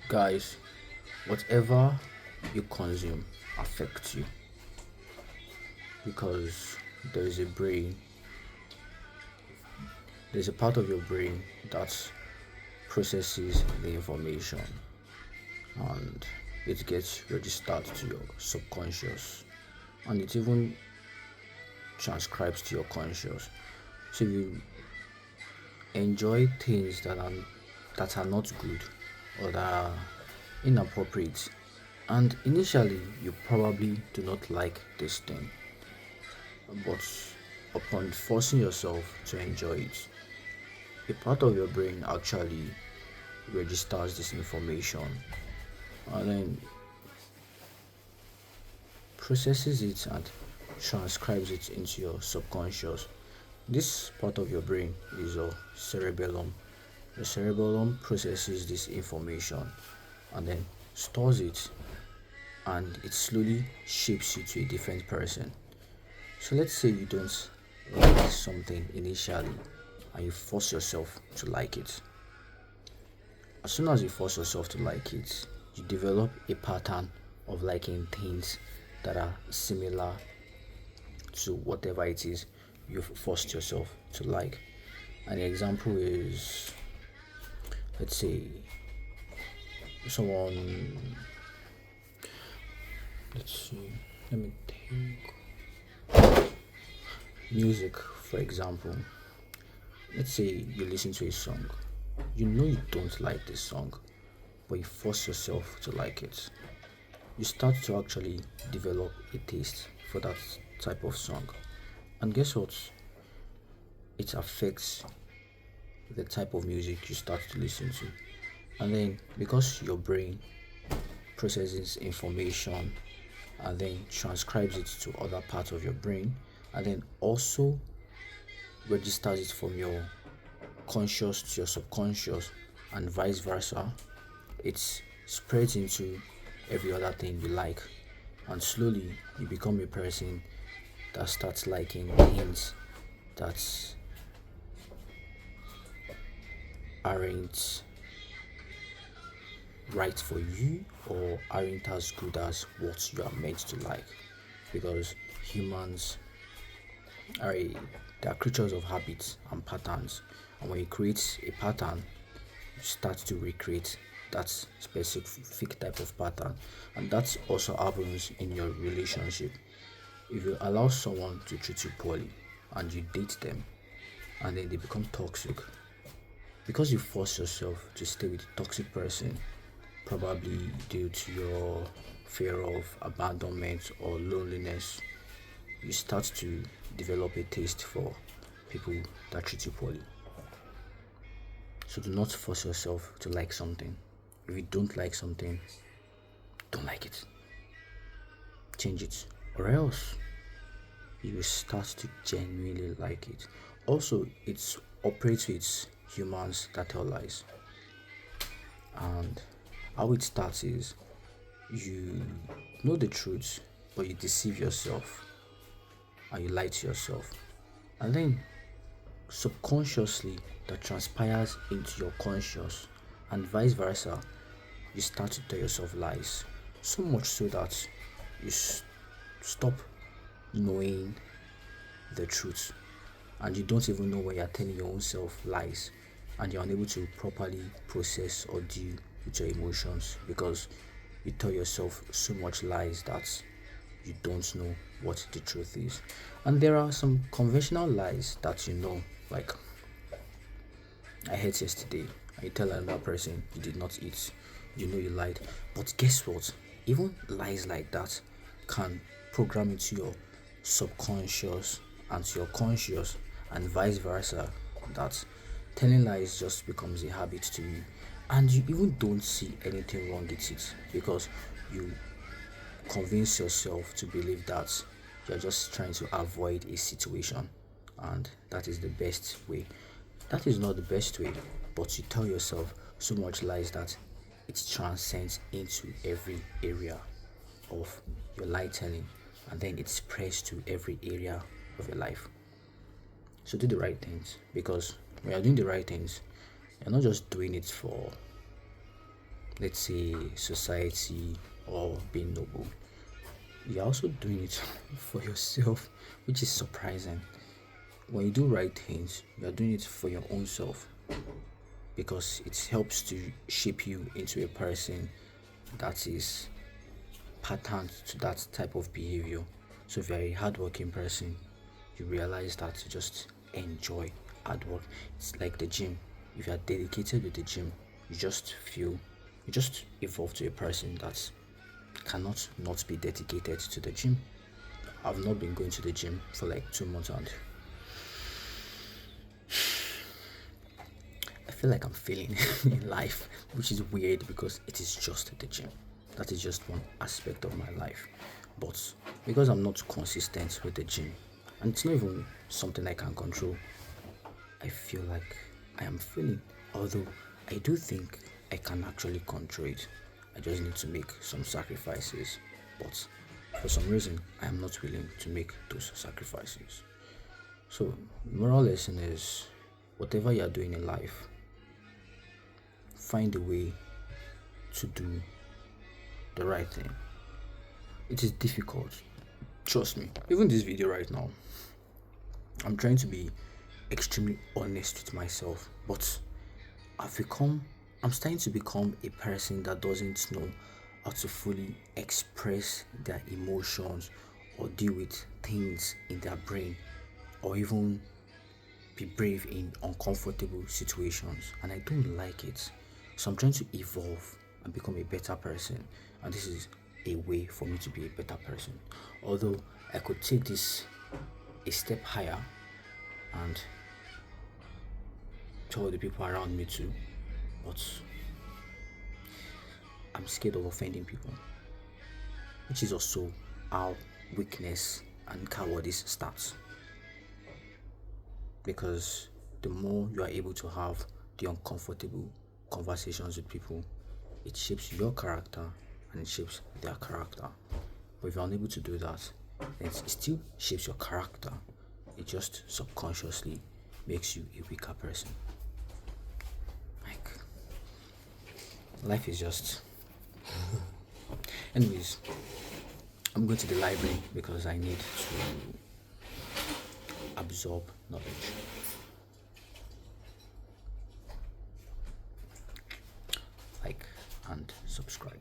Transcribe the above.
Guys, whatever you consume affects you because there is a brain, there's a part of your brain that processes the information and it gets registered to your subconscious and it even transcribes to your conscious. So you enjoy things that are not good or that are inappropriate, and initially you probably do not like this thing, but upon forcing yourself to enjoy it, a part of your brain actually registers this information and then processes it and transcribes it into your subconscious. This part of your brain is your cerebellum. The cerebellum processes this information and then stores it, and it slowly shapes you to a different person. So let's say you don't like something initially and you force yourself to like it. As soon as you force yourself to like it, you develop a pattern of liking things that are similar to whatever it is you've forced yourself to like. An example is, let's say, someone, let's see, let me think. Music, for example. Let's say you listen to a song. You know you don't like this song, but you force yourself to like it. You start to actually develop a taste for that type of song. And guess what? It affects the type of music you start to listen to. And then because your brain processes information and then transcribes it to other parts of your brain and then also registers it from your conscious to your subconscious and vice versa, it spreads into every other thing you like, and slowly you become a person that starts liking things that aren't right for you or aren't as good as what you are meant to like, because humans are they are creatures of habits and patterns, and when you create a pattern you start to recreate that specific type of pattern. And that also happens in your relationship. If you allow someone to treat you poorly and you date them and then they become toxic, because you force yourself to stay with a toxic person, probably due to your fear of abandonment or loneliness, you start to develop a taste for people that treat you poorly. So do not force yourself to like something. If you don't like something, don't like it. Change it. Or else you will start to genuinely like it. Also, it operates with humans that tell lies. And how it starts is you know the truth, but you deceive yourself and you lie to yourself. And then subconsciously that transpires into your conscious, and vice versa. You start to tell yourself lies, so much so that you stop knowing the truth, and you don't even know when you're telling your own self lies, and you're unable to properly process or deal with your emotions because you tell yourself so much lies that you don't know what the truth is. And there are some conventional lies that like, I ate yesterday, and you tell another person you did not eat. You know you lied. But guess what? Even lies like that can program into your subconscious and to your conscious, and vice versa. That telling lies just becomes a habit to you. And you even don't see anything wrong with it because you convince yourself to believe that you're just trying to avoid a situation, and that is the best way. That is not the best way, but you tell yourself so much lies that it transcends into every area of your lie telling, and then it spreads to every area of your life. So do the right things, because when you're doing the right things, you're not just doing it for let's say, society or being noble. You're also doing it for yourself, which is surprising. When you do right things, you're doing it for your own self because it helps to shape you into a person that is patterned to that type of behavior. So if you're a hardworking person, you realize that you just enjoy hard work. It's like the gym. If you are dedicated with the gym, you just feel you just evolve to a person that cannot not be dedicated to the gym. I've not been going to the gym for like 2 months and I feel like I'm failing in life, which is weird because it is just the gym. That is just one aspect of my life. But because I'm not consistent with the gym, and it's not even something I can control, I feel like I am failing. Although I do think I can actually control it. I just need to make some sacrifices. But for some reason, I am not willing to make those sacrifices. So, moral lesson is whatever you are doing in life, find a way to do the right thing. It is difficult. Trust me. Even this video right now, I'm trying to be extremely honest with myself, but I've become I'm starting to become a person that doesn't know how to fully express their emotions or deal with things in their brain or even be brave in uncomfortable situations, and I don't like it. So I'm trying to evolve and become a better person, and this is a way for me to be a better person. Although I could take this a step higher and tell the people around me too, but I'm scared of offending people, which is also how weakness and cowardice starts. Because the more you are able to have the uncomfortable conversations with people, it shapes your character and it shapes their character. But if you're unable to do that, then it still shapes your character. It just subconsciously makes you a weaker person. Like, life is just. Anyways, I'm going to the library because I need to absorb knowledge. Like and subscribe.